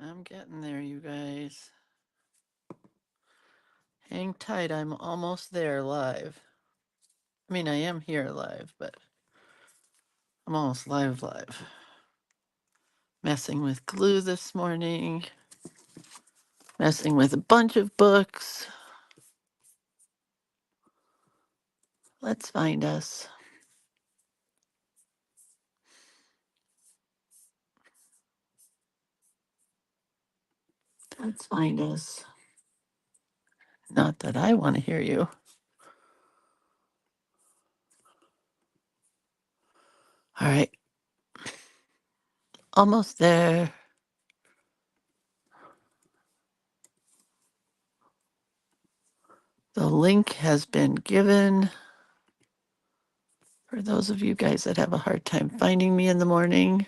I'm getting there, you guys. Hang tight, I'm almost there live. I mean, I am here live, but I'm almost live. Messing with glue this morning. Messing with a bunch of books. Let's find us. Let's find us. Not that I want to hear you. All right. Almost there. The link has been given. For those of you guys that have a hard time finding me in the morning,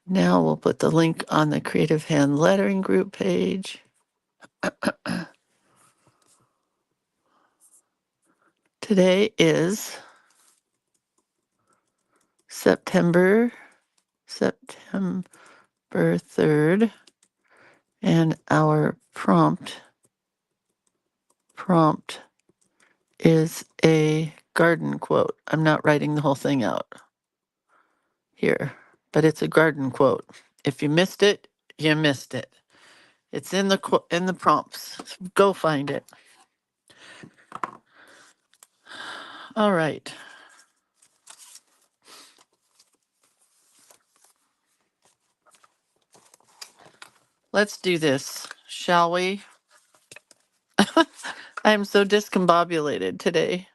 now we'll put the link on the Creative Hand Lettering group page. Today is September 3rd, and our prompt is a garden quote. I'm not writing the whole thing out here, but it's a garden quote. If you missed it, you missed it. It's in the prompts. Go find it. All right. Let's do this, shall we? I am so discombobulated today.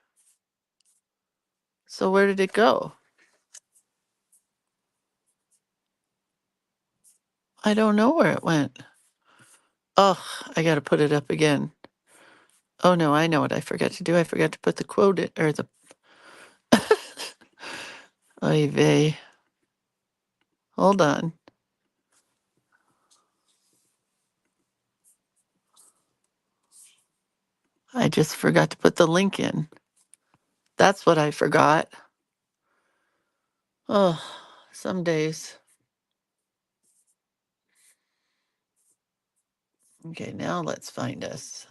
So where did it go? I don't know where it went. Oh, I got to put it up again. Oh no, I know what I forgot to do. I forgot to put the quote or the. Oy vey. Hold on. I just forgot to put the link in. That's what I forgot. Oh, some days. Okay, now let's find us.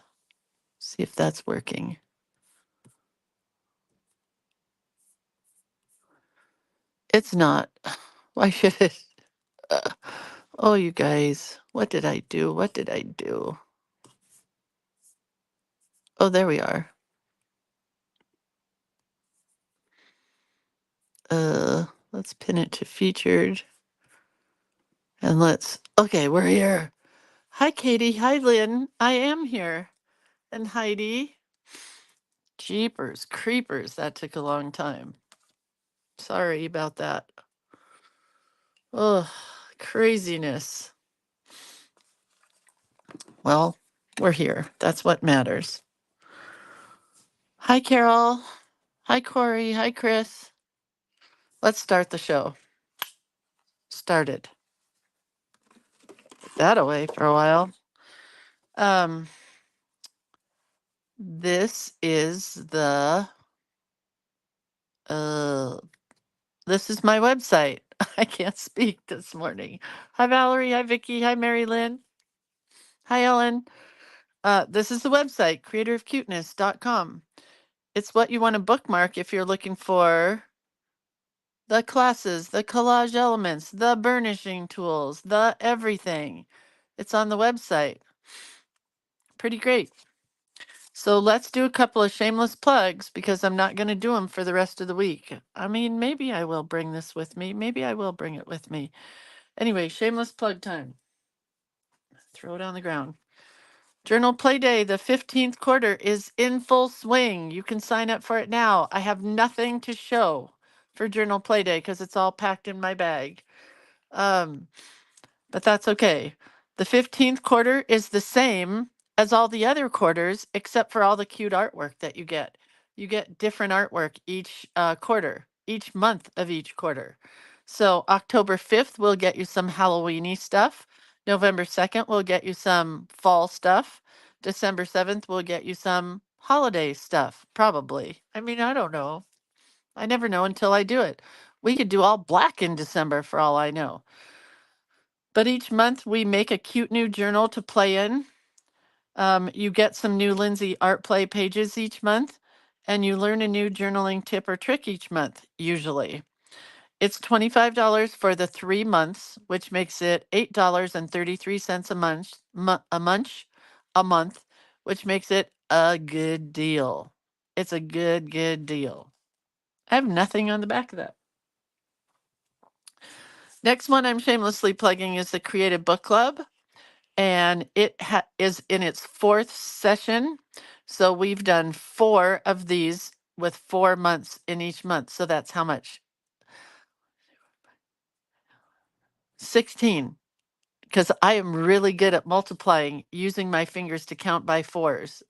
See if that's working. It's not. Why should it? Oh, you guys, what did I do? What did I do? Oh, there we are. Let's pin it to featured. And okay, we're here. Hi, Katie. Hi, Lynn. I am here. And Heidi. Jeepers, creepers. That took a long time. Sorry about that. Oh, craziness. Well, we're here. That's what matters. Hi, Carol. Hi, Corey. Hi, Chris. Let's start the show. Started. Put that away for a while. This is this is my website. I can't speak this morning. Hi, Valerie. Hi, Vicky. Hi, Mary Lynn. Hi, Ellen. This is the website, creatorofcuteness.com. It's what you want to bookmark if you're looking for the classes, the collage elements, the burnishing tools, the everything. It's on the website. Pretty great. So let's do a couple of shameless plugs because I'm not going to do them for the rest of the week. I mean, maybe I will bring this with me. Maybe I will bring it with me. Anyway, shameless plug time. Throw it on the ground. Journal Play Day, the 15th quarter is in full swing. You can sign up for it now. I have nothing to show for Journal Play Day because it's all packed in my bag. But that's okay. The 15th quarter is the same as all the other quarters, except for all the cute artwork that you get. You get different artwork each quarter, each month of each quarter. So October 5th, we'll get you some Halloweeny stuff. November 2nd, we'll get you some fall stuff. December 7th, we'll get you some holiday stuff, probably. I mean, I don't know. I never know until I do it. We could do all black in December for all I know. But each month we make a cute new journal to play in. You get some new Lindsay art play pages each month, and you learn a new journaling tip or trick each month, usually. It's $25 for the 3 months, which makes it $8.33 a month, a month, which makes it a good deal. It's a good deal. I have nothing on the back of that. Next one I'm shamelessly plugging is the Creative Book Club, and it is in its 4th session. So we've done 4 of these with 4 months in each month. So that's how much? 16. Because I am really good at multiplying using my fingers to count by 4s.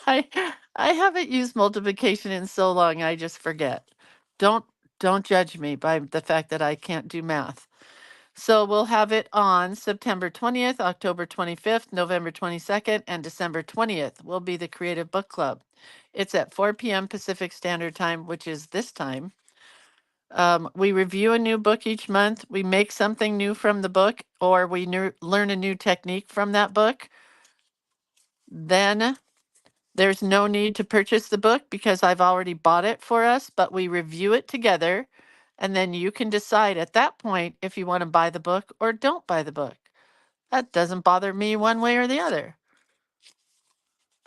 I I haven't used multiplication in so long I just forget. Don't don't judge me by the fact that I can't do math. So we'll have it on September 20th, October 25th, November 22nd, and December 20th will be the Creative Book Club. It's at 4 p.m. Pacific Standard Time, which is this time. We review a new book each month. We make something new from the book, or we learn a new technique from that book. Then there's no need to purchase the book because I've already bought it for us, but we review it together. And then you can decide at that point if you want to buy the book or don't buy the book. That doesn't bother me one way or the other.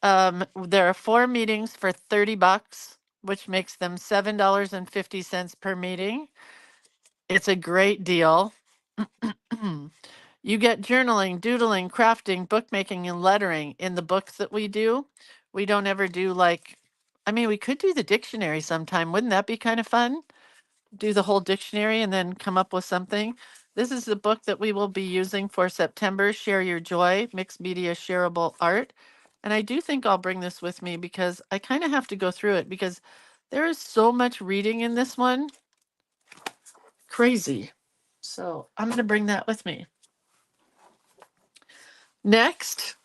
There are 4 meetings for $30, which makes them $7.50 per meeting. It's a great deal. You get journaling, doodling, crafting, bookmaking, and lettering in the books that we do. We don't ever do we could do the dictionary sometime. Wouldn't that be kind of fun? Do the whole dictionary and then come up with something. This is the book that we will be using for September, Share Your Joy, Mixed Media Shareable Art. And I do think I'll bring this with me because I kind of have to go through it because there is so much reading in this one. Crazy. So I'm going to bring that with me. Next,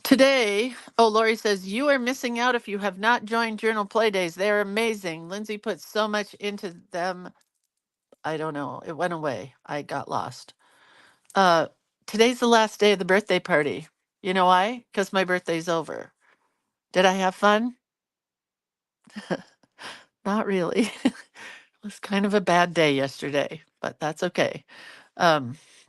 today, Lori says, you are missing out if you have not joined Journal Play Days. They're amazing. Lindsay put so much into them. I don't know. It went away. I got lost. Today's the last day of the birthday party. You know why? Because my birthday's over. Did I have fun? Not really. It was kind of a bad day yesterday, but that's okay.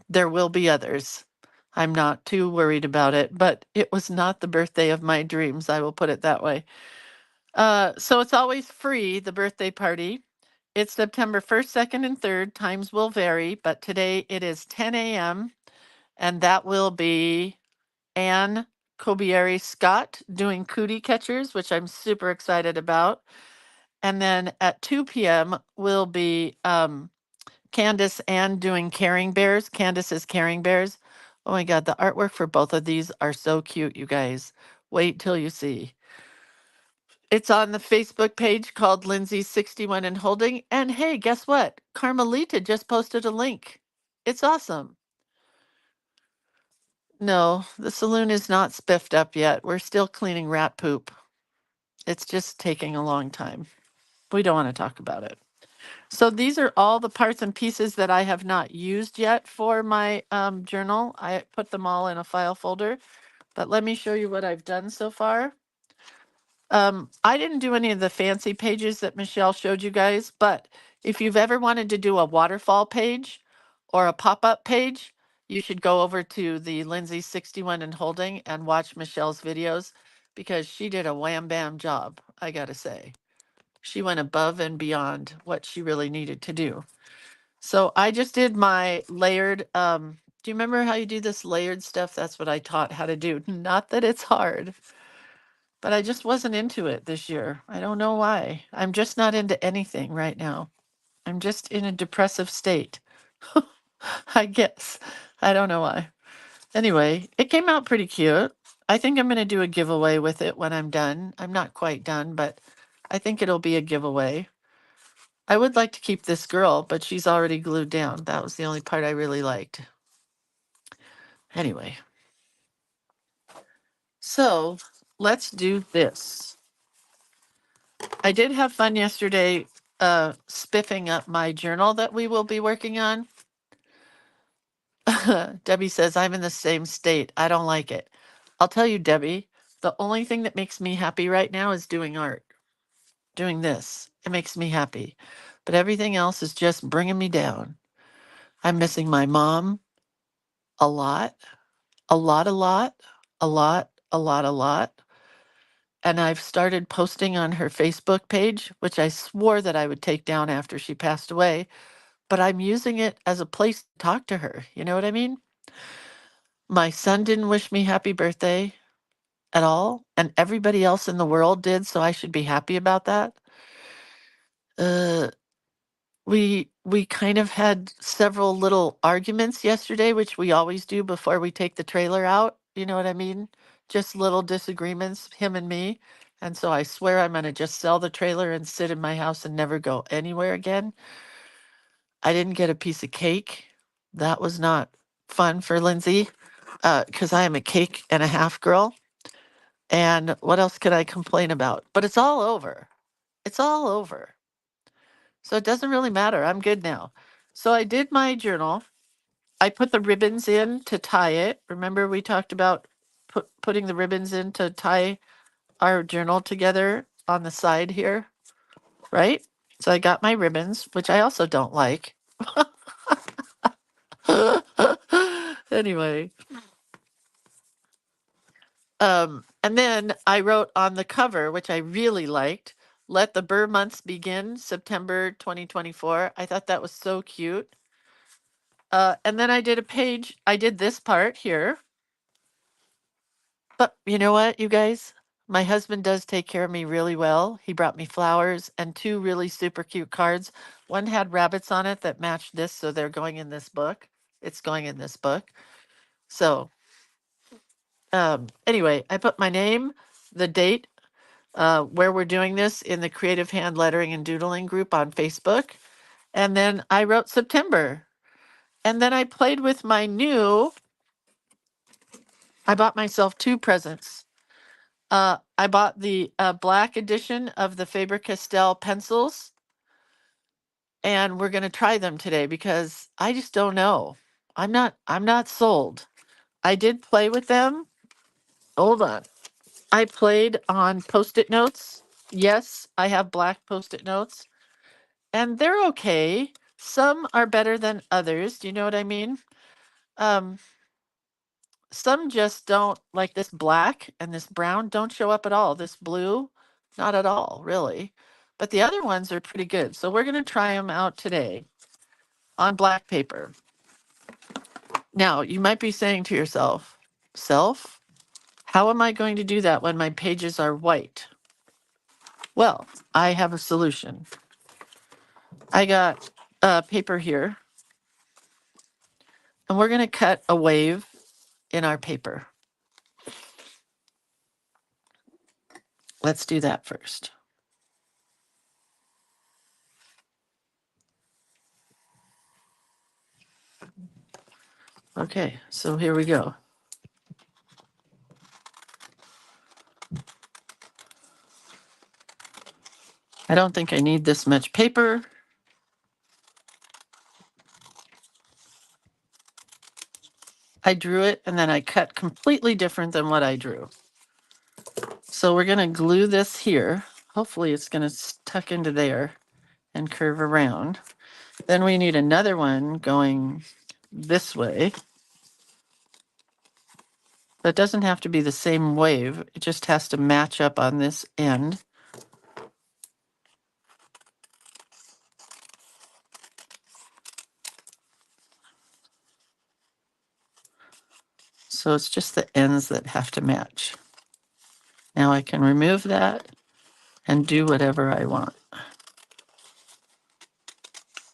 There will be others. I'm not too worried about it, but it was not the birthday of my dreams. I will put it that way. So it's always free, the birthday party. It's September 1st, 2nd, and 3rd. Times will vary, but today it is 10 a.m. And that will be Anne Kobieri Scott doing cootie catchers, which I'm super excited about. And then at 2 p.m. will be Candace Ann doing Caring Bears. Candace's Caring Bears. Oh my God, the artwork for both of these are so cute, you guys. Wait till you see. It's on the Facebook page called Lindsay 61 and Holding. And hey, guess what? Carmelita just posted a link. It's awesome. No, the saloon is not spiffed up yet. We're still cleaning rat poop. It's just taking a long time. We don't want to talk about it. So these are all the parts and pieces that I have not used yet for my journal. I put them all in a file folder, but let me show you what I've done so far. I didn't do any of the fancy pages that Michelle showed you guys, but if you've ever wanted to do a waterfall page or a pop-up page, you should go over to the Lindsay 61 and Holding and watch Michelle's videos because she did a wham bam job, I gotta say. She went above and beyond what she really needed to do. So I just did my layered, do you remember how you do this layered stuff? That's what I taught how to do. Not that it's hard. But I just wasn't into it this year. I don't know why. I'm just not into anything right now. I'm just in a depressive state. I guess. I don't know why. Anyway, it came out pretty cute. I think I'm going to do a giveaway with it when I'm done. I'm not quite done, but I think it'll be a giveaway. I would like to keep this girl, but she's already glued down. That was the only part I really liked. Anyway. So let's do this. I did have fun yesterday spiffing up my journal that we will be working on. Debbie says, I'm in the same state. I don't like it. I'll tell you, Debbie, the only thing that makes me happy right now is doing art, doing this. It makes me happy. But everything else is just bringing me down. I'm missing my mom a lot, a lot, a lot, a lot, a lot, a lot. And I've started posting on her Facebook page, which I swore that I would take down after she passed away, but I'm using it as a place to talk to her. You know what I mean? My son didn't wish me happy birthday at all, and everybody else in the world did, so I should be happy about that. Uh, we kind of had several little arguments yesterday, which we always do before we take the trailer out. You know what I mean? Just little disagreements, him and me. And so I swear I'm going to just sell the trailer and sit in my house and never go anywhere again. I didn't get a piece of cake. That was not fun for Lindsay because I am a cake and a half girl. And what else could I complain about? But it's all over. It's all over. So it doesn't really matter. I'm good now. So I did my journal. I put the ribbons in to tie it. Remember, we talked about putting the ribbons in to tie our journal together on the side here, right? So I got my ribbons, which I also don't like. Anyway, and then I wrote on the cover, which I really liked, "Let the Burr months begin, September 2024." I thought that was so cute. And then I did a page, I did this part here. But you know what, you guys? My husband does take care of me really well. He brought me flowers and two really super cute cards. One had rabbits on it that matched this, so they're going in this book. It's going in this book. So, anyway, I put my name, the date, where we're doing this in the Creative Hand Lettering and Doodling group on Facebook. And then I wrote September. And then I played with my new, I bought myself two presents. I bought the black edition of the Faber-Castell pencils, and we're going to try them today because I just don't know. I'm not sold. I did play with them. Hold on. I played on Post-it notes. Yes, I have black Post-it notes, and they're okay. Some are better than others. Do you know what I mean? Um, some just don't, like this black and this brown don't show up at all. This blue, not at all, really. But the other ones are pretty good. So we're going to try them out today on black paper. Now, you might be saying to yourself, self, how am I going to do that when my pages are white? Well, I have a solution. I got paper here, and we're going to cut a wave in our paper. Let's do that first. Okay, so here we go. I don't think I need this much paper. I drew it and then I cut completely different than what I drew. So we're going to glue this here. Hopefully it's going to tuck into there and curve around. Then we need another one going this way. That doesn't have to be the same wave. It just has to match up on this end. So it's just the ends that have to match. Now I can remove that and do whatever I want.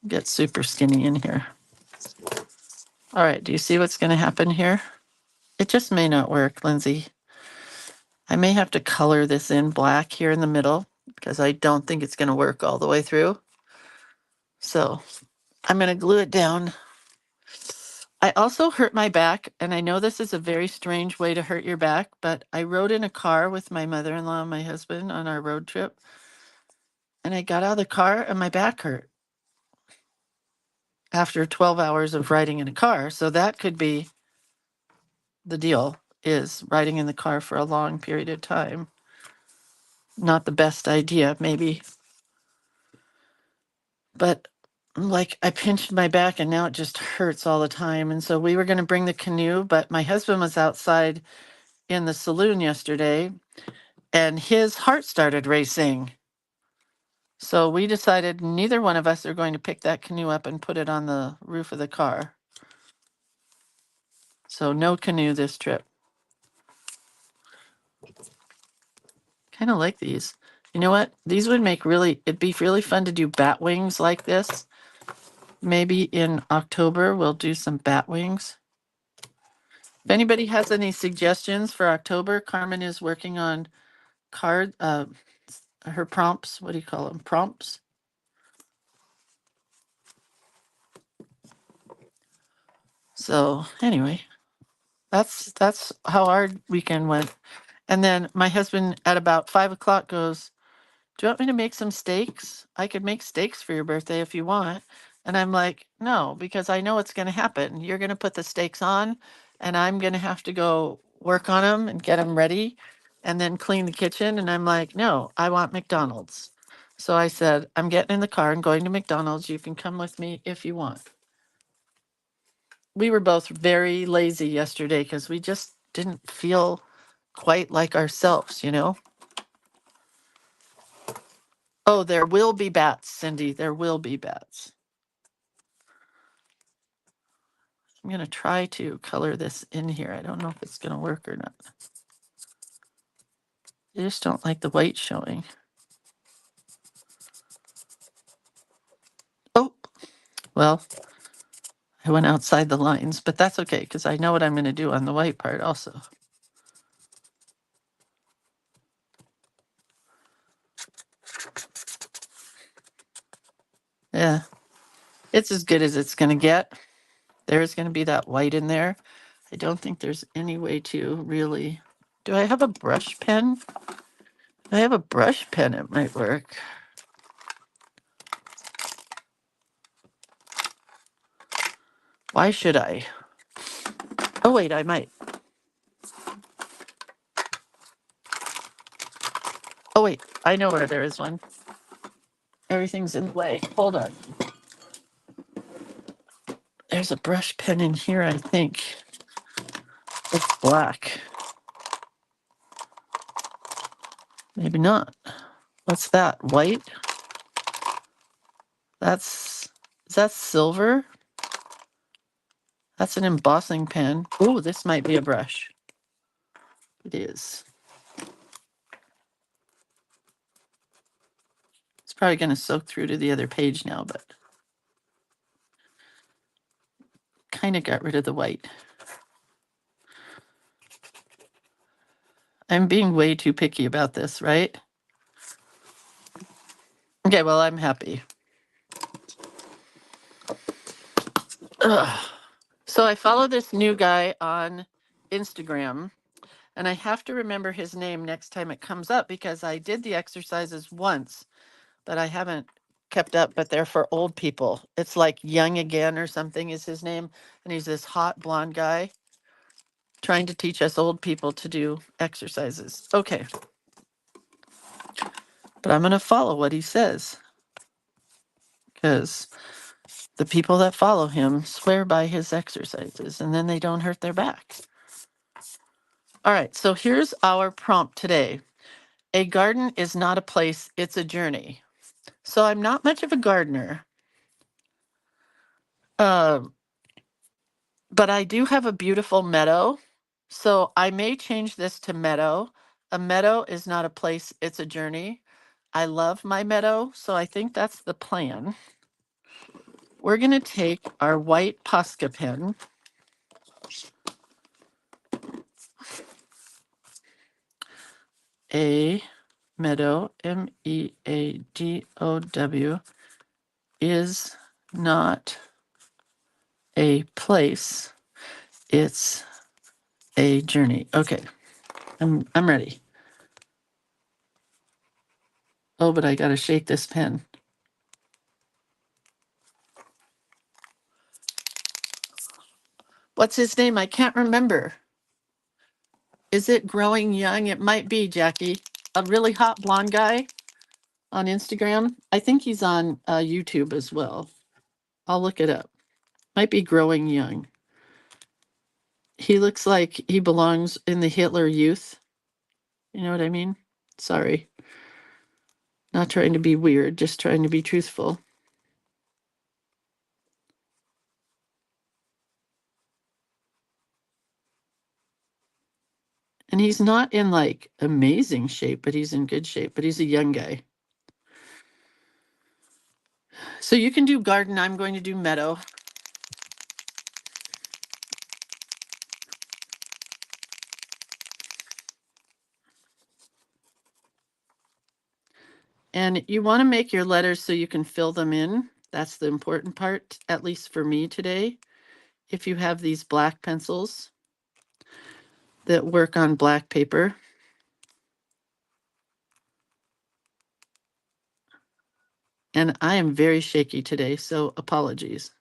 Get super skinny in here. All right, do you see what's going to happen here? It just may not work, Lindsay. I may have to color this in black here in the middle because I don't think it's going to work all the way through. So I'm going to glue it down. I also hurt my back, and I know this is a very strange way to hurt your back, but I rode in a car with my mother-in-law and my husband on our road trip, and I got out of the car and my back hurt. after 12 hours of riding in a car. So that could be the deal, is riding in the car for a long period of time. Not the best idea, maybe. But like I pinched my back and now it just hurts all the time. And so we were going to bring the canoe, but my husband was outside in the saloon yesterday and his heart started racing. So we decided neither one of us are going to pick that canoe up and put it on the roof of the car. So no canoe this trip. Kind of like these. You know what? These would make it'd be really fun to do bat wings like this. Maybe in October we'll do some bat wings. If anybody has any suggestions for October, Carmen is working on her prompts. What do you call them? Prompts. So anyway, that's how our weekend went. And then my husband at about 5 o'clock goes, "Do you want me to make some steaks? I could make steaks for your birthday if you want." And I'm like, "No, because I know what's going to happen. You're going to put the steaks on, and I'm going to have to go work on them and get them ready and then clean the kitchen." And I'm like, "No, I want McDonald's." So I said, "I'm getting in the car and going to McDonald's. You can come with me if you want." We were both very lazy yesterday because we just didn't feel quite like ourselves, you know? Oh, there will be bats, Cindy. There will be bats. I'm going to try to color this in here. I don't know if it's going to work or not. I just don't like the white showing. Oh, well, I went outside the lines, but that's okay because I know what I'm going to do on the white part also. Yeah, it's as good as it's going to get. There's going to be that white in there. I don't think there's any way to really... Do I have a brush pen? If I have a brush pen, it might work. Why should I? Oh, wait, I might. Oh, wait, I know where there is one. Everything's in the way. Hold on. There's a brush pen in here, I think. It's black. Maybe not. What's that? White? Is that silver? That's an embossing pen. Oh, this might be a brush. It is. It's probably going to soak through to the other page now, but kind of got rid of the white. I'm being way too picky about this, right? Okay, well, I'm happy. Ugh. So I follow this new guy on Instagram, and I have to remember his name next time it comes up because I did the exercises once, but I haven't kept up. But they're for old people. It's like Young Again or something is his name. And he's this hot blonde guy trying to teach us old people to do exercises. Okay. But I'm going to follow what he says because the people that follow him swear by his exercises and then they don't hurt their back. All right. So here's our prompt today. A garden is not a place, it's a journey. So I'm not much of a gardener. But I do have a beautiful meadow. So I may change this to meadow. A meadow is not a place, it's a journey. I love my meadow, so I think that's the plan. We're going to take our white Posca pen. A meadow, MEADOW, is not a place, it's a journey. Okay, I'm ready. Oh, but I got to shake this pen. What's his name? I can't remember. Is it Growing Young? It might be, Jackie. A really hot blonde guy on Instagram. I think he's on YouTube as well. I'll look it up. Might be Growing Young. He looks like he belongs in the Hitler Youth. You know what I mean? Sorry. Not trying to be weird, just trying to be truthful. And he's not in like amazing shape, but he's in good shape. But he's a young guy. So you can do garden. I'm going to do meadow. And you want to make your letters so you can fill them in. That's the important part, at least for me today. If you have these black pencils that work on black paper. And I am very shaky today, so apologies.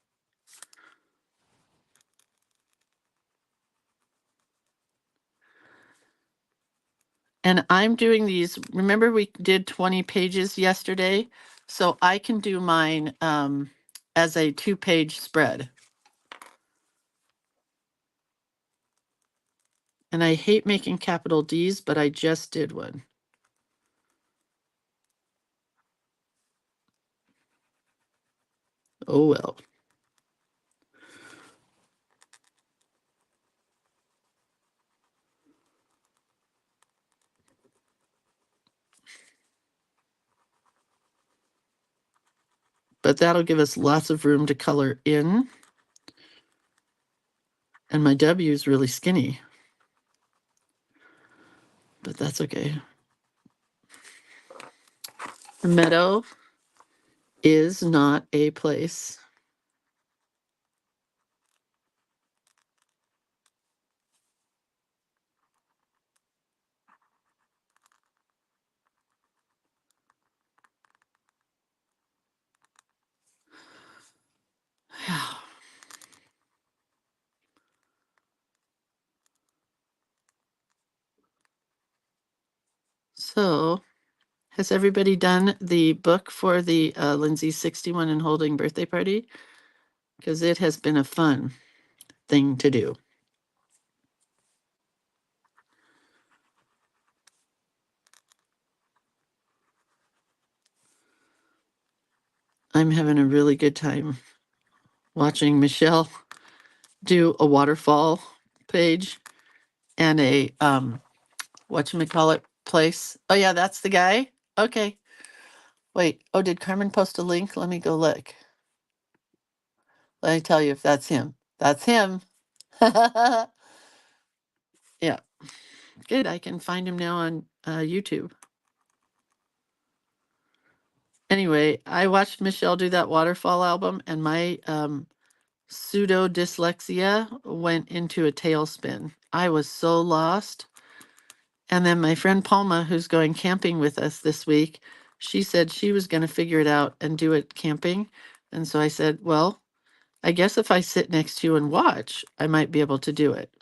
And I'm doing these, remember we did 20 pages yesterday? So I can do mine as a 2-page spread. And I hate making capital D's, but I just did one. Oh well. But that'll give us lots of room to color in. And my W is really skinny. But that's okay. The meadow is not a place. So, has everybody done the book for the Lindsay's 61 and holding birthday party? Because it has been a fun thing to do. I'm having a really good time watching Michelle do a waterfall page and a whatchamacallit place. Oh yeah, that's the guy. Okay. Wait. Oh, did Carmen post a link? Let me go look. Let me tell you if that's him. That's him. Yeah. Good. I can find him now on YouTube. Anyway, I watched Michelle do that waterfall album and my pseudo dyslexia went into a tailspin. I was so lost. And then my friend Palma, who's going camping with us this week, she said she was going to figure it out and do it camping. And so I said, well, I guess if I sit next to you and watch, I might be able to do it.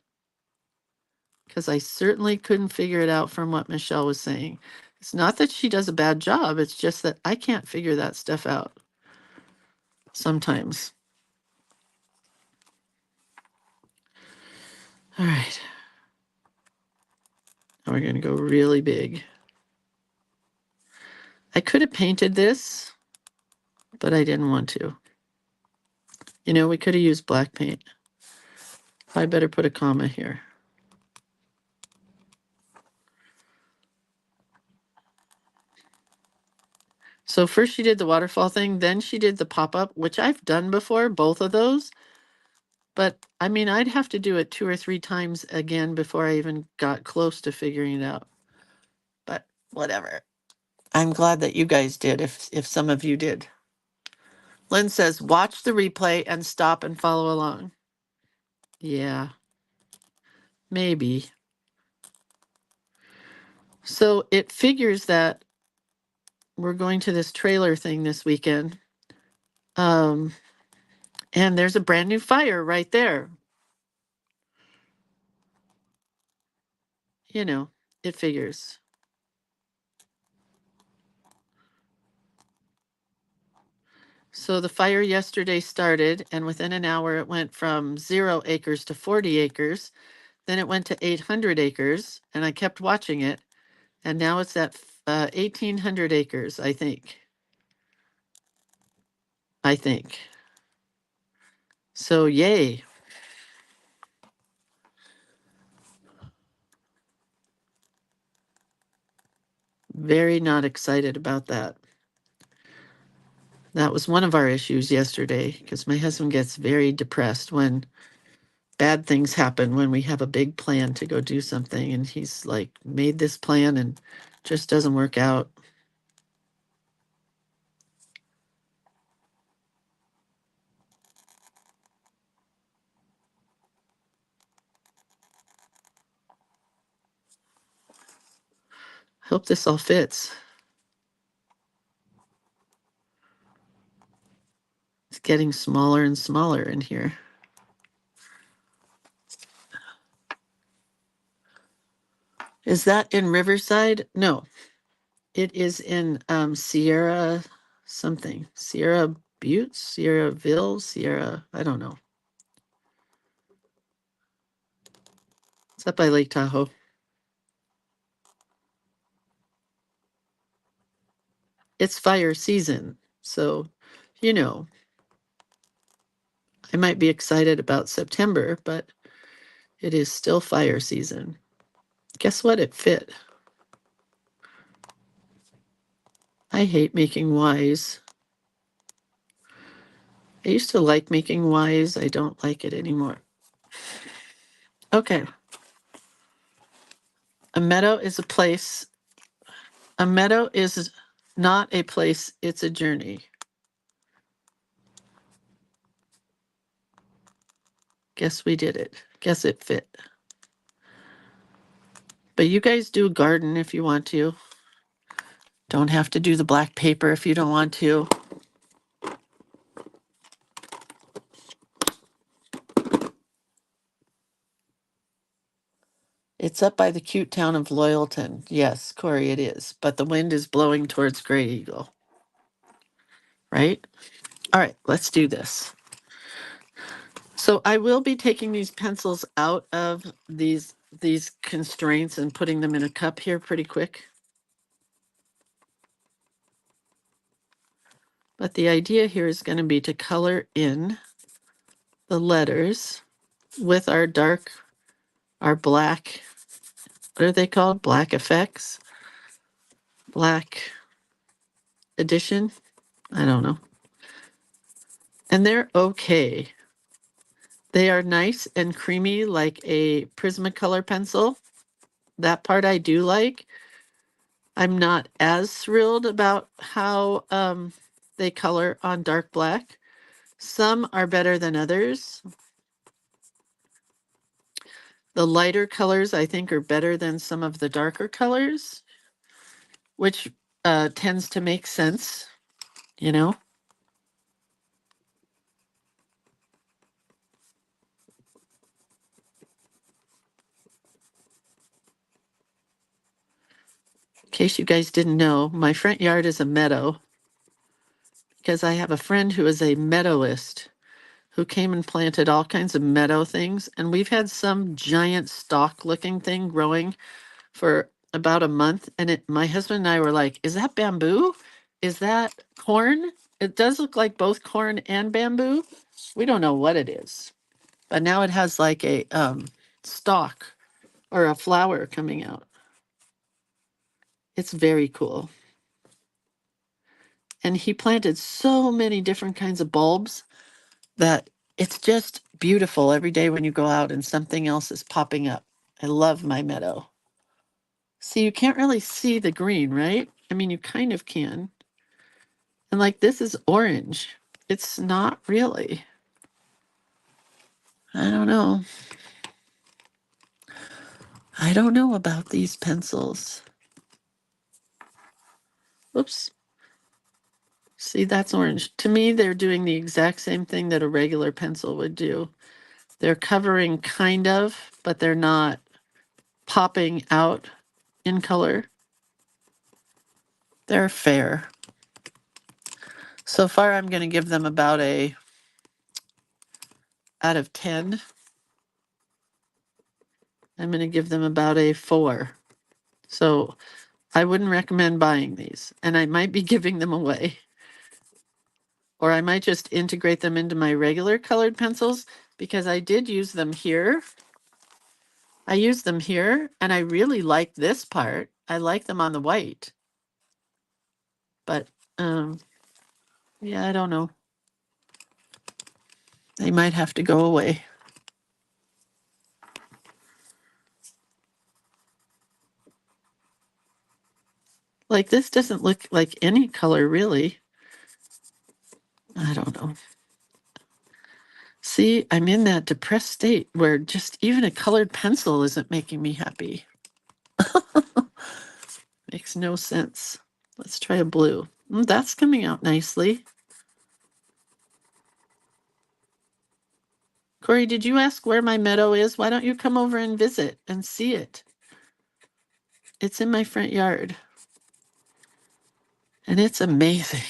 Because I certainly couldn't figure it out from what Michelle was saying. It's not that she does a bad job, it's just that I can't figure that stuff out sometimes. All right. Now we're going to go really big. I could have painted this, but I didn't want to. You know, we could have used black paint. I better put a comma here. So first she did the waterfall thing, then she did the pop-up, which I've done before, both of those. But I mean, I'd have to do it 2 or 3 times again before I even got close to figuring it out. But whatever. I'm glad that you guys did, if some of you did. Lynn says, watch the replay and stop and follow along. Yeah, maybe. So it figures that we're going to this trailer thing this weekend. And there's a brand new fire right there. you know, it figures. So the fire yesterday started, and within an hour it went from 0 acres to 40 acres. Then it went to 800 acres, and I kept watching it. And now it's at 1,800 acres, I think. So, yay. Very not excited about that. That was one of our issues yesterday, because my husband gets very depressed when bad things happen, when we have a big plan to go do something, and he's like made this plan and just doesn't work out. Hope this all fits. It's getting smaller and smaller in here. Is that in Riverside? No, it is in Sierra something. Sierra Butte, Sierraville, Sierra, I don't know. It's up by Lake Tahoe. It's fire season, so, you know, I might be excited about September, but it is still fire season. Guess what? It fit. I hate making Ys. I used to like making Ys. I don't like it anymore. Okay. A meadow is a place. A meadow is not a place, it's a journey. Guess we did it. Guess it fit. But you guys do a garden if you want to. Don't have to do the black paper if you don't want to. It's up by the cute town of Loyalton. Yes, Corey, it is. But the wind is blowing towards Gray Eagle. Right? All right, let's do this. So I will be taking these pencils out of these constraints and putting them in a cup here pretty quick. But the idea here is going to be to color in the letters with our black, what are they called? Black effects? Black edition? I don't know. And they're okay. They are nice and creamy like a Prismacolor pencil. That part I do like. I'm not as thrilled about how they color on dark black. Some are better than others. The lighter colors I think are better than some of the darker colors, which tends to make sense, you know. In case you guys didn't know, my front yard is a meadow because I have a friend who is a meadowist who came and planted all kinds of meadow things. And we've had some giant stalk looking thing growing for about a month. And my husband and I were like, is that bamboo? Is that corn? It does look like both corn and bamboo. We don't know what it is. But now it has like a stalk or a flower coming out. It's very cool. And he planted so many different kinds of bulbs that it's just beautiful every day when you go out and something else is popping up. I love my meadow. See, you can't really see the green, right? I mean, you kind of can. And like this is orange. It's not really. I don't know. I don't know about these pencils. Oops. See, that's orange. To me, they're doing the exact same thing that a regular pencil would do. They're covering kind of, but they're not popping out in color. They're fair. So far, I'm going to give them about a out of 10. I'm going to give them about a 4. So I wouldn't recommend buying these, and I might be giving them away. Or I might just integrate them into my regular colored pencils because I did use them here. I used them here, and I really like this part. I like them on the white. But, yeah, I don't know. They might have to go away. Like, this doesn't look like any color, really. I don't know. See, I'm in that depressed state where just even a colored pencil isn't making me happy. Makes no sense. Let's try a blue. That's coming out nicely. Corey, did you ask where my meadow is? Why don't you come over and visit and see it? It's in my front yard. And it's amazing.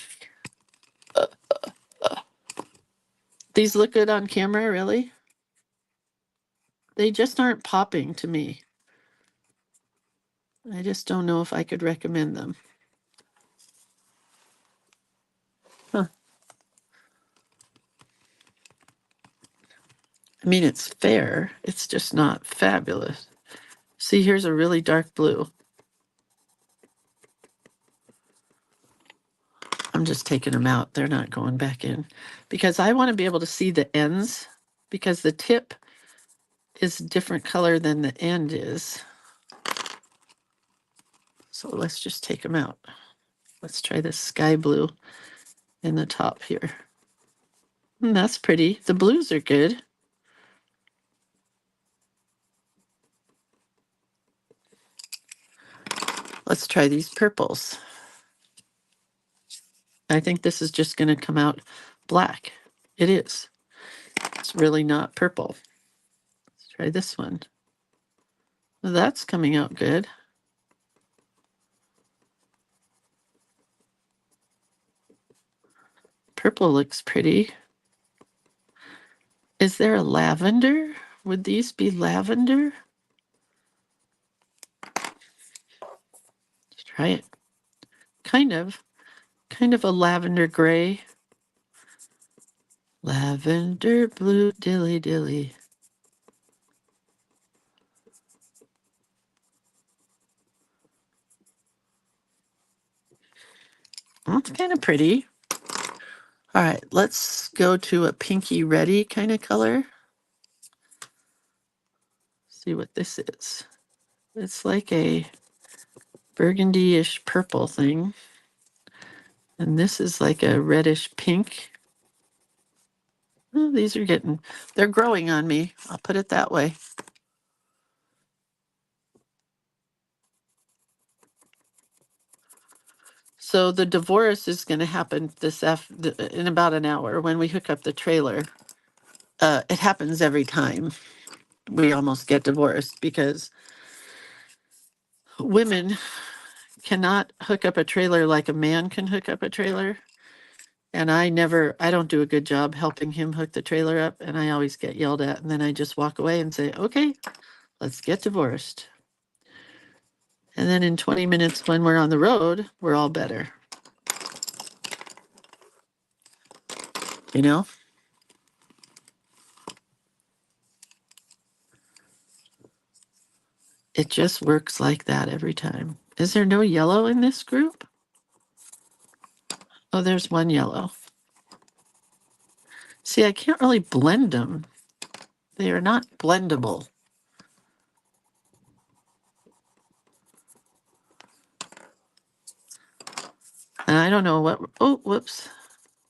These look good on camera, really? They just aren't popping to me. I just don't know if I could recommend them. Huh. I mean, it's fair. It's just not fabulous. See, here's a really dark blue. I'm just taking them out. They're not going back in because I want to be able to see the ends because the tip is a different color than the end is. So let's just take them out. Let's try this sky blue in the top here. That's pretty. The blues are good. Let's try these purples. I think this is just going to come out black. It is. It's really not purple. Let's try this one. That's coming out good. Purple looks pretty. Is there a lavender? Would these be lavender? Let's try it. Kind of a lavender gray. Lavender blue dilly dilly. That's kind of pretty. All right, let's go to a pinky reddy kind of color. See what this is. It's like a burgundy-ish purple thing. And this is like a reddish pink. Oh, these are they're growing on me. I'll put it that way. So the divorce is going to happen in about an hour when we hook up the trailer. It happens every time we almost get divorced because women cannot hook up a trailer like a man can hook up a trailer. And I don't do a good job helping him hook the trailer up. And I always get yelled at. And then I just walk away and say, okay, let's get divorced. And then in 20 minutes when we're on the road, we're all better. You know? It just works like that every time. Is there no yellow in this group? Oh, there's one yellow. See, I can't really blend them. They are not blendable. And I don't know what, oh, whoops.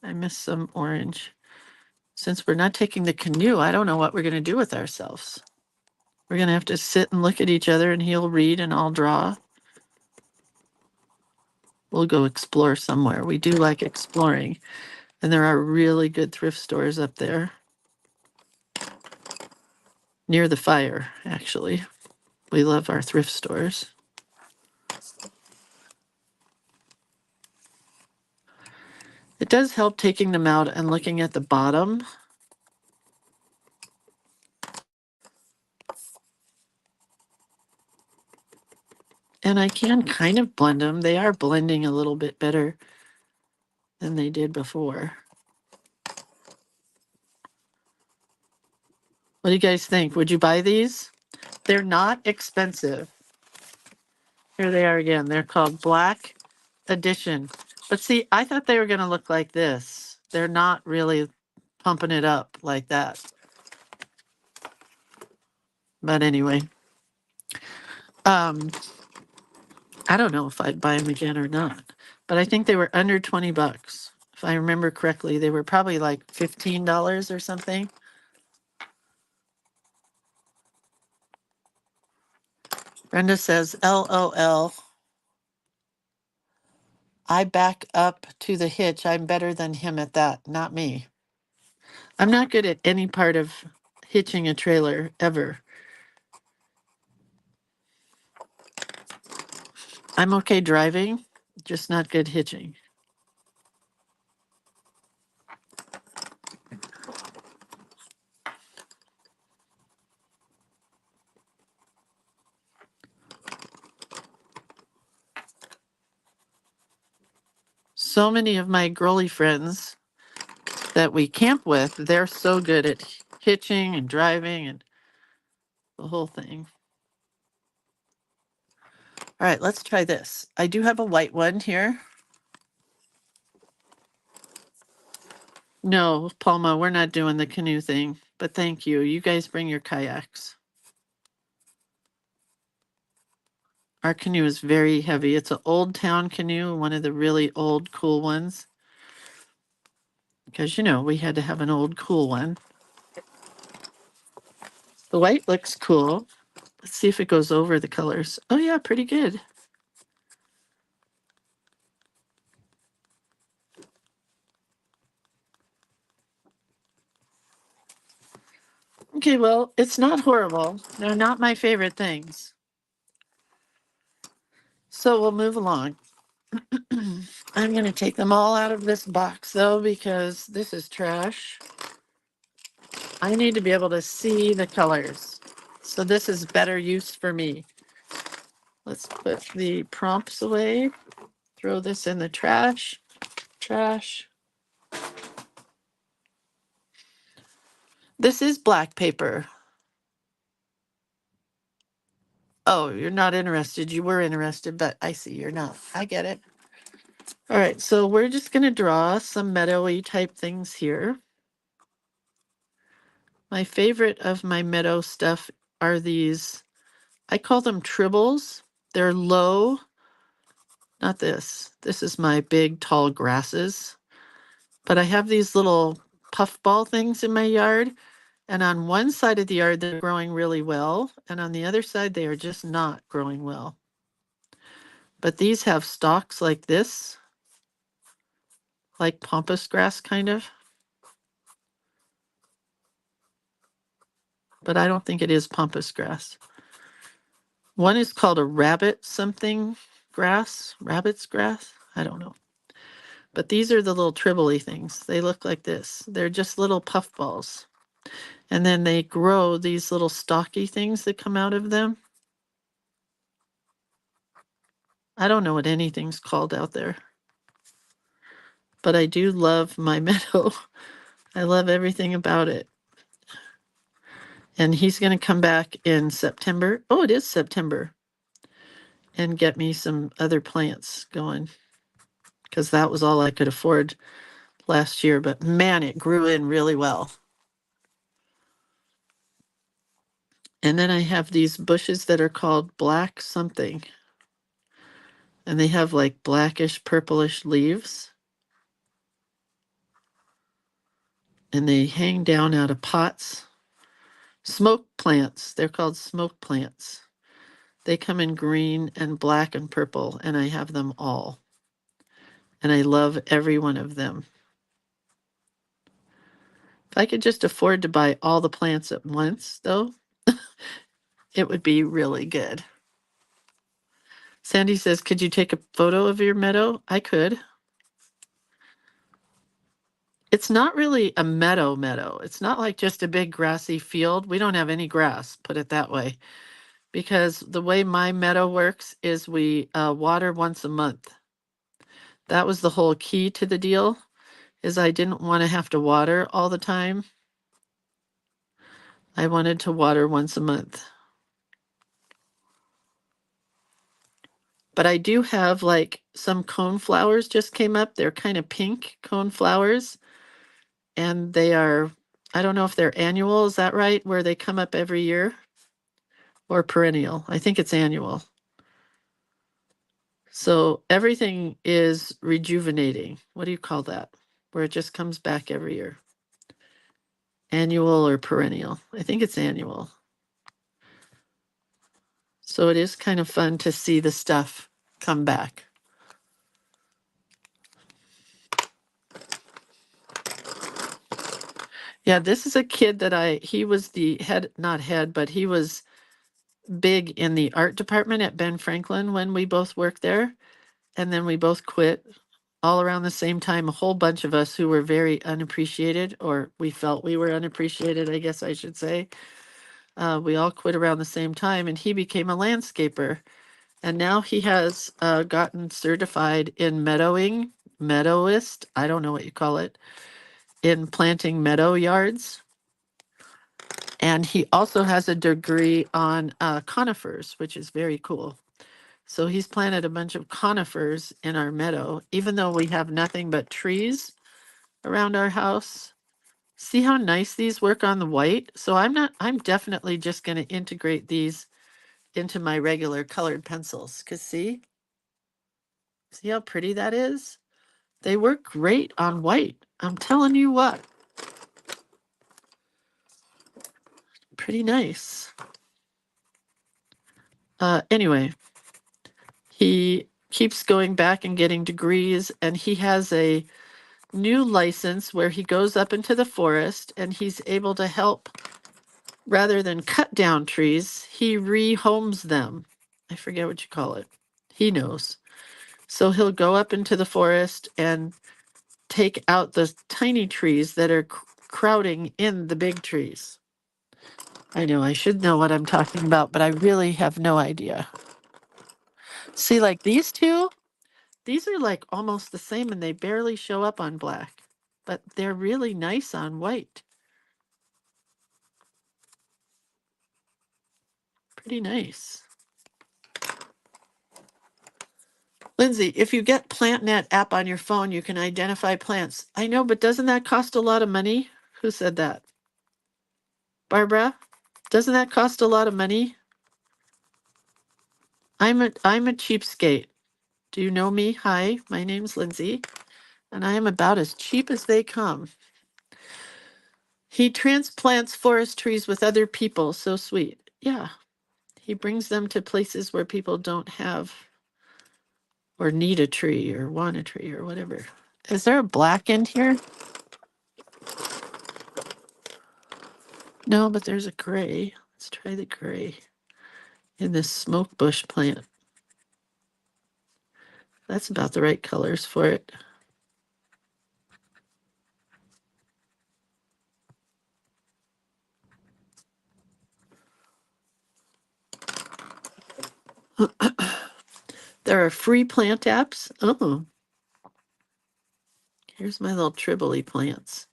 I missed some orange. Since we're not taking the canoe, I don't know what we're going to do with ourselves. We're going to have to sit and look at each other and he'll read and I'll draw. We'll go explore somewhere. We do like exploring. And there are really good thrift stores up there. Near the fire, actually. We love our thrift stores. It does help taking them out and looking at the bottom. And I can kind of blend them. They are blending a little bit better than they did before. What do you guys think? Would you buy these? They're not expensive. Here they are again. They're called Black Edition. But see, I thought they were going to look like this. They're not really pumping it up like that. But anyway, I don't know if I'd buy them again or not. But I think they were under 20 bucks. If I remember correctly, they were probably like $15 or something. Brenda says, LOL. I back up to the hitch. I'm better than him at that. Not me. I'm not good at any part of hitching a trailer ever. I'm okay driving, just not good hitching. So many of my girly friends that we camp with, they're so good at hitching and driving and the whole thing. All right, let's try this. I do have a white one here. No, Palma, we're not doing the canoe thing, but thank you. You guys bring your kayaks. Our canoe is very heavy. It's an old town canoe, one of the really old, cool ones. Because, you know, we had to have an old, cool one. The white looks cool. Let's see if it goes over the colors. Oh, yeah, pretty good. Okay, well, it's not horrible. They're not my favorite things. So we'll move along. I'm going to take them all out of this box, though, because this is trash. I need to be able to see the colors. So this is better use for me. Let's put the prompts away. Throw this in the trash. Trash. This is black paper. Oh, you're not interested. You were interested, but I see you're not. I get it. All right, so we're just going to draw some meadowy type things here. My favorite of my meadow stuff are these, I call them tribbles. They're low, not this. This is my big, tall grasses. But I have these little puffball things in my yard. And on one side of the yard, they're growing really well. And on the other side, they are just not growing well. But these have stalks like this, like pampas grass kind of. But I don't think it is pampas grass. One is called a rabbit something grass, rabbit's grass. I don't know. But these are the little tribbly things. They look like this. They're just little puffballs. And then they grow these little stalky things that come out of them. I don't know what anything's called out there. But I do love my meadow. I love everything about it. And he's going to come back in September. Oh, it is September. And get me some other plants going. Because that was all I could afford last year. But man, it grew in really well. And then I have these bushes that are called black something. And they have like blackish, purplish leaves. And they hang down out of pots. Smoke plants. They're called smoke plants. They come in green and black and purple, and I have them all. And I love every one of them. If I could just afford to buy all the plants at once, though, it would be really good. Sandy says, could you take a photo of your meadow? I could. It's not really a meadow. It's not like just a big grassy field. We don't have any grass, put it that way. Because the way my meadow works is we water once a month. That was the whole key to the deal, is I didn't want to have to water all the time. I wanted to water once a month. But I do have like some cone flowers just came up. They're kind of pink cone flowers. And they are, I don't know if they're annual, is that right? Where they come up every year? Or perennial? I think it's annual. So everything is rejuvenating. What do you call that? Where it just comes back every year. Annual or perennial? I think it's annual. So it is kind of fun to see the stuff come back. Yeah, this is a kid that he was the head, not head, but he was big in the art department at Ben Franklin when we both worked there. And then we both quit all around the same time. A whole bunch of us who were very unappreciated, or we felt we were unappreciated, I guess I should say. We all quit around the same time, and he became a landscaper. And now he has gotten certified in meadowist, I don't know what you call it, in planting meadow yards. And he also has a degree on conifers, which is very cool. So he's planted a bunch of conifers in our meadow, even though we have nothing but trees around our house. See how nice these work on the white? So I'm definitely just going to integrate these into my regular colored pencils. Because see how pretty that is? They work great on white. I'm telling you what. Pretty nice. Anyway, he keeps going back and getting degrees, and he has a new license where he goes up into the forest and he's able to help, rather than cut down trees, he rehomes them. I forget what you call it. He knows. So he'll go up into the forest and take out the tiny trees that are crowding in the big trees. I know I should know what I'm talking about, but I really have no idea. See, like these two, these are like almost the same and they barely show up on black, but they're really nice on white. Pretty nice. Lindsay, if you get PlantNet app on your phone, you can identify plants. I know, but doesn't that cost a lot of money? Who said that? Barbara, doesn't that cost a lot of money? I'm a cheapskate. Do you know me? Hi, my name's Lindsay, and I am about as cheap as they come. He transplants forest trees with other people. So sweet. Yeah. He brings them to places where people don't have or need a tree or want a tree or whatever. Is there a black in here? No, but there's a gray. Let's try the gray in this smoke bush plant. That's about the right colors for it. There are free plant apps. Oh, here's my little Tribbley plants.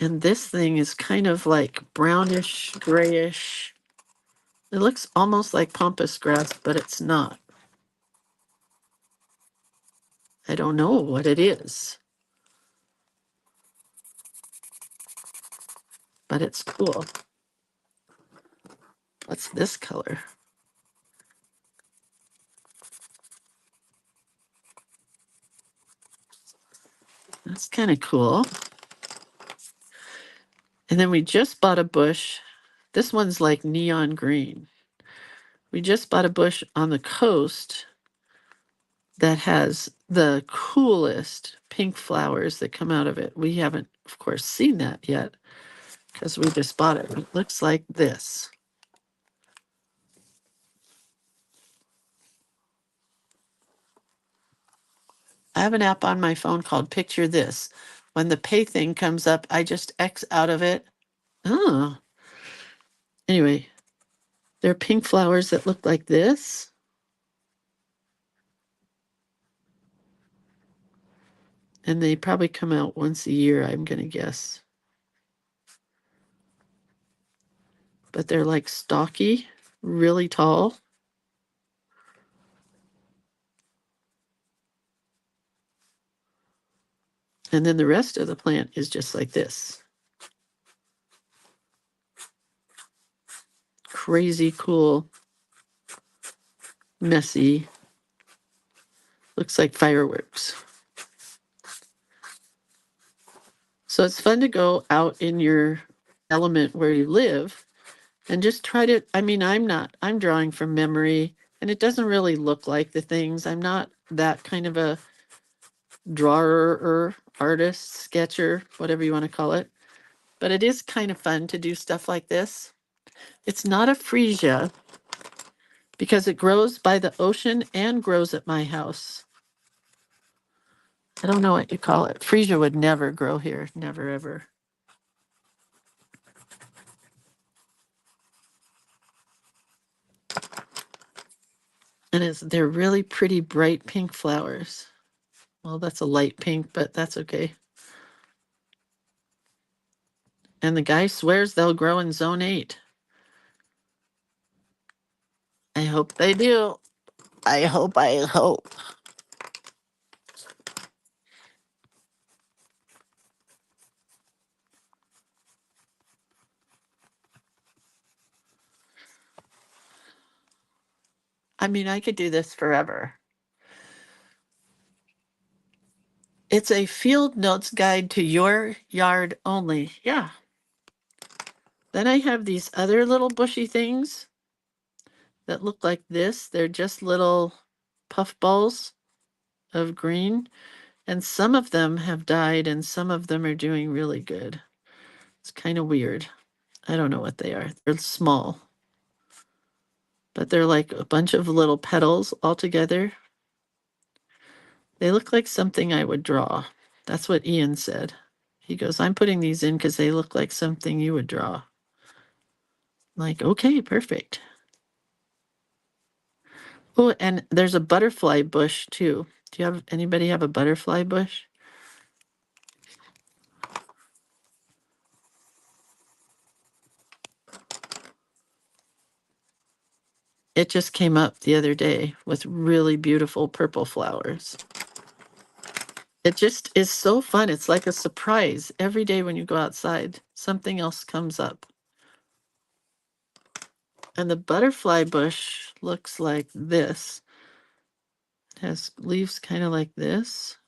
And this thing is kind of like brownish, grayish. It looks almost like pampas grass, but it's not. I don't know what it is, but it's cool. What's this color? That's kind of cool. And then we just bought a bush. This one's like neon green. We just bought a bush on the coast that has the coolest pink flowers that come out of it. We haven't, of course, seen that yet because we just bought it. It looks like this. I have an app on my phone called Picture This. When the pay thing comes up, I just X out of it. Oh. Anyway, they're pink flowers that look like this. And they probably come out once a year, I'm going to guess. But they're like stocky, really tall. And then the rest of the plant is just like this. Crazy cool, messy. Looks like fireworks. So it's fun to go out in your element where you live and just try to, I mean, I'm drawing from memory and it doesn't really look like the things. I'm not that kind of a drawer or artist, sketcher, whatever you want to call it. But it is kind of fun to do stuff like this. It's not a freesia because it grows by the ocean and grows at my house. I don't know what you call it. Freesia would never grow here, never ever. And they're really pretty bright pink flowers. Well, that's a light pink, but that's okay. And the guy swears they'll grow in zone 8. I hope they do. I hope. I mean, I could do this forever. It's a field notes guide to your yard only. Yeah. Then I have these other little bushy things that look like this. They're just little puff balls of green. And some of them have died and some of them are doing really good. It's kind of weird. I don't know what they are. They're small, but they're like a bunch of little petals all together. They look like something I would draw. That's what Ian said. He goes, I'm putting these in because they look like something you would draw. I'm like, okay, perfect. Oh, and there's a butterfly bush too. Do you have anybody have a butterfly bush? It just came up the other day with really beautiful purple flowers. It just is so fun. It's like a surprise. Every day when you go outside, something else comes up. And the butterfly bush looks like this. It has leaves kind of like this.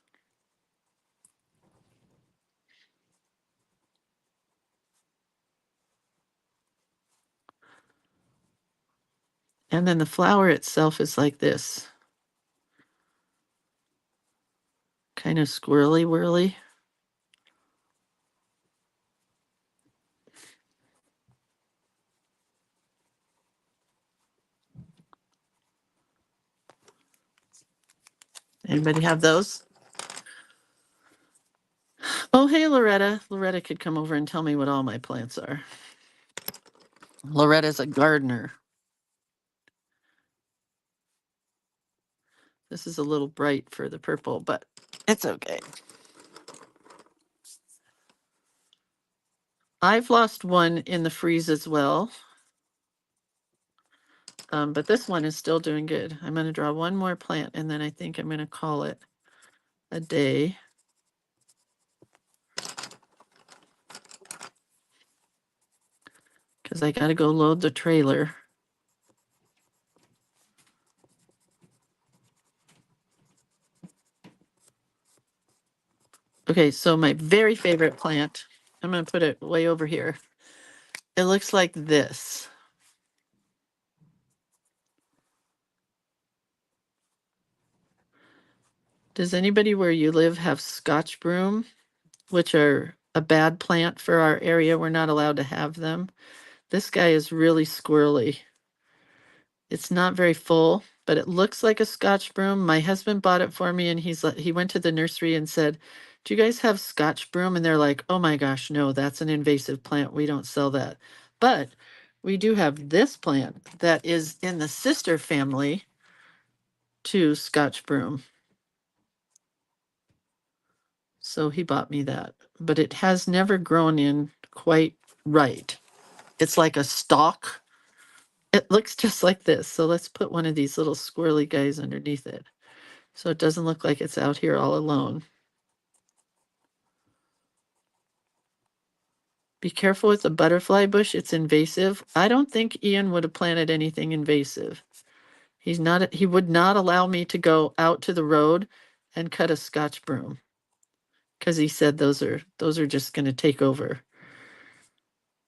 And then the flower itself is like this. Kind of squirrely whirly. Anybody have those? Oh, hey, Loretta. Loretta could come over and tell me what all my plants are. Loretta's a gardener. This is a little bright for the purple, but it's okay. I've lost one in the freeze as well. But this one is still doing good. I'm going to draw one more plant and then I think I'm going to call it a day. Because I got to go load the trailer. Okay, so my very favorite plant, I'm going to put it way over here. It looks like this. Does anybody where you live have Scotch broom, which are a bad plant for our area? We're not allowed to have them. This guy is really squirrely. It's not very full, but it looks like a Scotch broom. My husband bought it for me, and he went to the nursery and said, "Do you guys have Scotch broom?" And they're like, "Oh my gosh, no, that's an invasive plant. We don't sell that." But we do have this plant that is in the sister family to Scotch broom. So he bought me that, but it has never grown in quite right. It's like a stalk. It looks just like this. So let's put one of these little squirrely guys underneath it, so it doesn't look like it's out here all alone. Be careful with the butterfly bush. It's invasive. I don't think Ian would have planted anything invasive. He would not allow me to go out to the road and cut a Scotch broom, because he said those are just going to take over.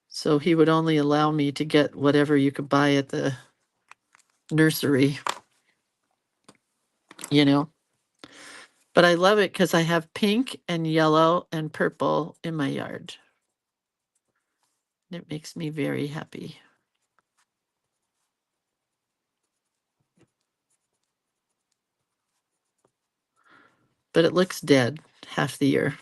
So he would only allow me to get whatever you could buy at the nursery, you know. But I love it because I have pink and yellow and purple in my yard. It makes me very happy. But it looks dead half the year.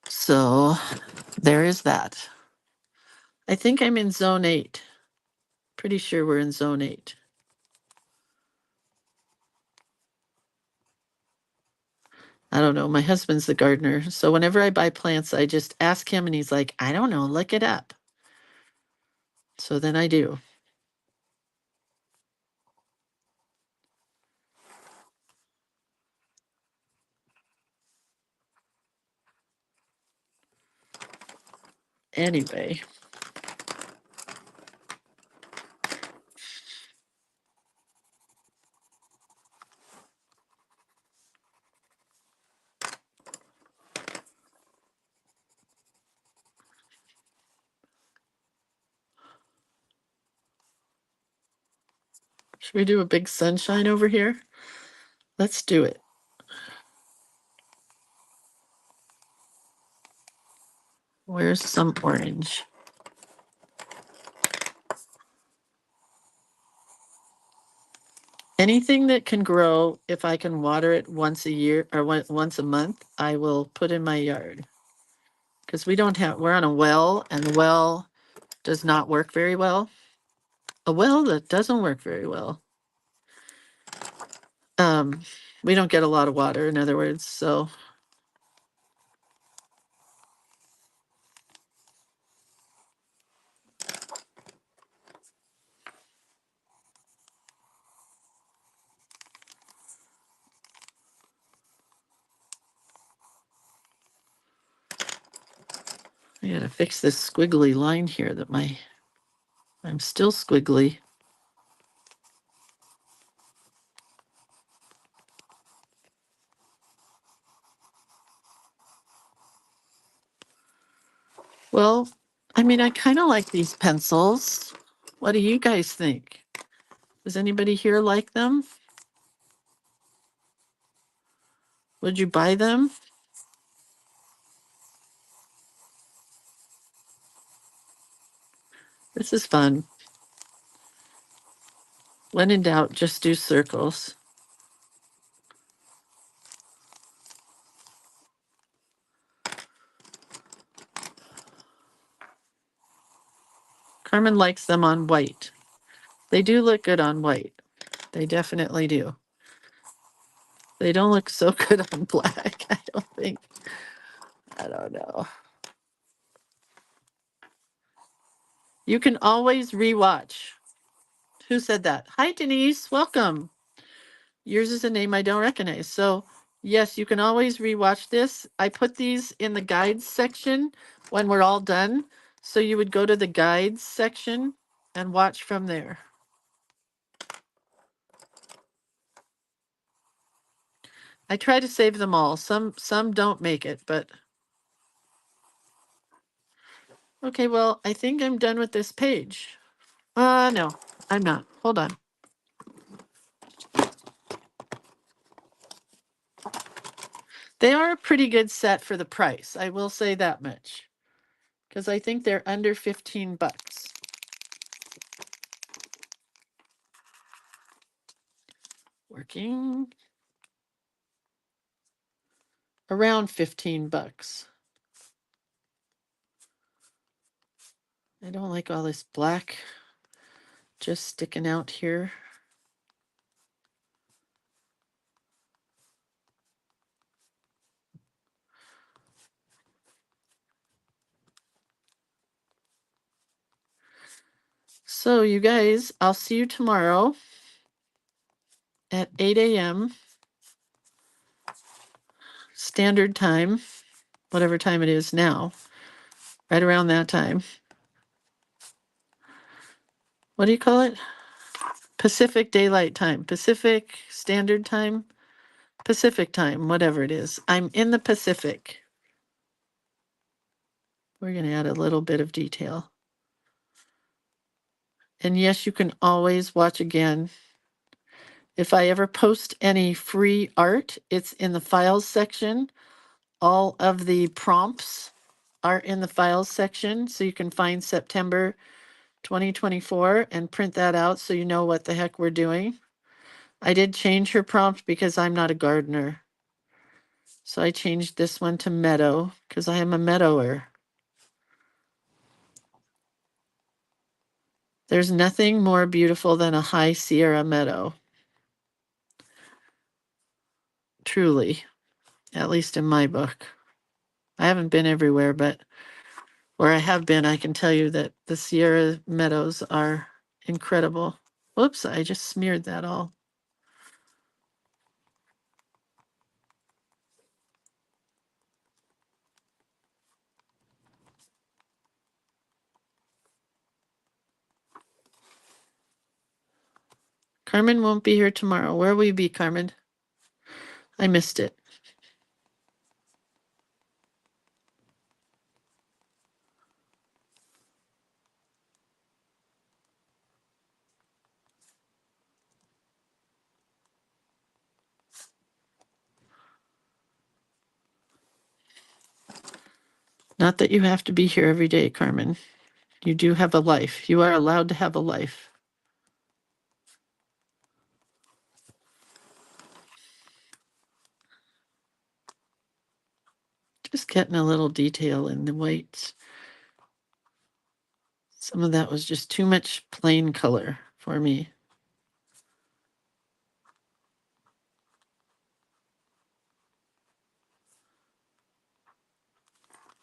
So there is that. I think I'm in zone 8. Pretty sure we're in zone 8. I don't know. My husband's the gardener. So whenever I buy plants, I just ask him and he's like, "I don't know, look it up." So then I do. Anyway. Should we do a big sunshine over here? Let's do it. Where's some orange? Anything that can grow, if I can water it once a year or once a month, I will put in my yard. Because we're on a well, and the well does not work very well. A well that doesn't work very well. We don't get a lot of water, in other words, so. I gotta fix this squiggly line here that I'm still squiggly. Well, I mean, I kind of like these pencils. What do you guys think? Does anybody here like them? Would you buy them? This is fun. When in doubt, just do circles. Carmen likes them on white. They do look good on white. They definitely do. They don't look so good on black, I don't think. I don't know. You can always rewatch. Who said that? Hi, Denise. Welcome. Yours is a name I don't recognize. So, yes, you can always rewatch this. I put these in the guides section when we're all done. So you would go to the guides section and watch from there. I try to save them all. Some don't make it, but okay, well, I think I'm done with this page. No, I'm not. Hold on. They are a pretty good set for the price. I will say that much. Because I think they're under 15 bucks. Working around 15 bucks. I don't like all this black just sticking out here. So you guys, I'll see you tomorrow at 8 a.m. Standard Time, whatever time it is now, right around that time. What do you call it? Pacific Daylight Time, Pacific Standard Time, Pacific Time, whatever it is. I'm in the Pacific. We're going to add a little bit of detail. And yes, you can always watch again. If I ever post any free art, it's in the files section. All of the prompts are in the files section, so you can find September 2024 and print that out so you know what the heck we're doing. I did change her prompt because I'm not a gardener. So I changed this one to meadow because I am a meadower. There's nothing more beautiful than a high Sierra meadow. Truly, at least in my book. I haven't been everywhere, but where I have been, I can tell you that the Sierra meadows are incredible. Whoops, I just smeared that all. Carmen won't be here tomorrow. Where will you be, Carmen? I missed it. Not that you have to be here every day, Carmen. You do have a life. You are allowed to have a life. Just getting a little detail in the whites. Some of that was just too much plain color for me.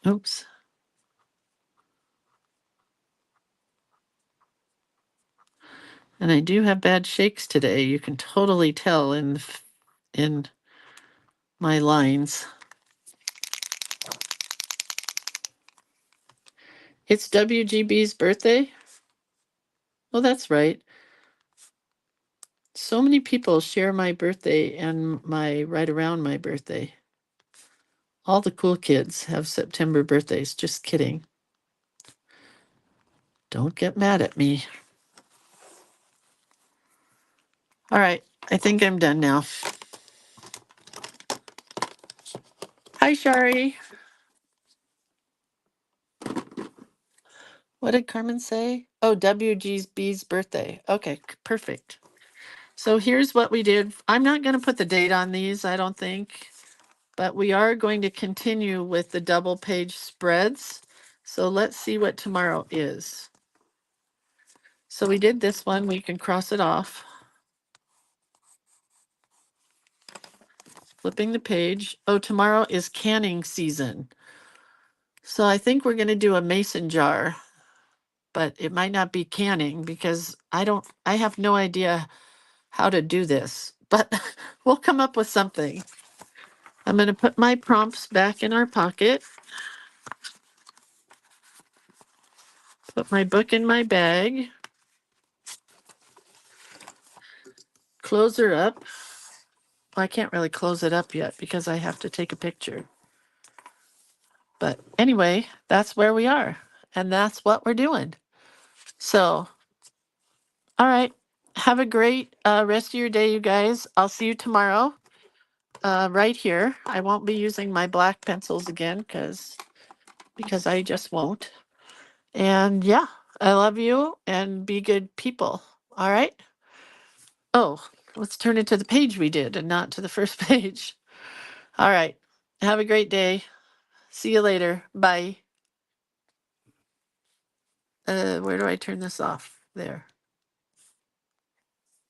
Oops. And I do have bad shakes today. You can totally tell in my lines. It's WGB's birthday? Well, that's right. So many people share my birthday and right around my birthday. All the cool kids have September birthdays. Just kidding. Don't get mad at me. All right, I think I'm done now. Hi, Shari. What did Carmen say? Oh, WGB's birthday. Okay, perfect. So here's what we did. I'm not going to put the date on these, I don't think, but we are going to continue with the double page spreads. So let's see what tomorrow is. So we did this one. We can cross it off. Flipping the page. Oh, tomorrow is canning season. So I think we're going to do a mason jar, but it might not be canning because I have no idea how to do this, but we'll come up with something. I'm going to put my prompts back in our pocket. Put my book in my bag. Close her up. Well, I can't really close it up yet because I have to take a picture. But anyway, that's where we are. And that's what we're doing. So, all right. Have a great rest of your day, you guys. I'll see you tomorrow. right here. I won't be using my black pencils again because I just won't. And yeah, I love you and be good people. All right. Oh, let's turn it to the page we did and not to the first page. All right. Have a great day. See you later. Bye. Where do I turn this off? There.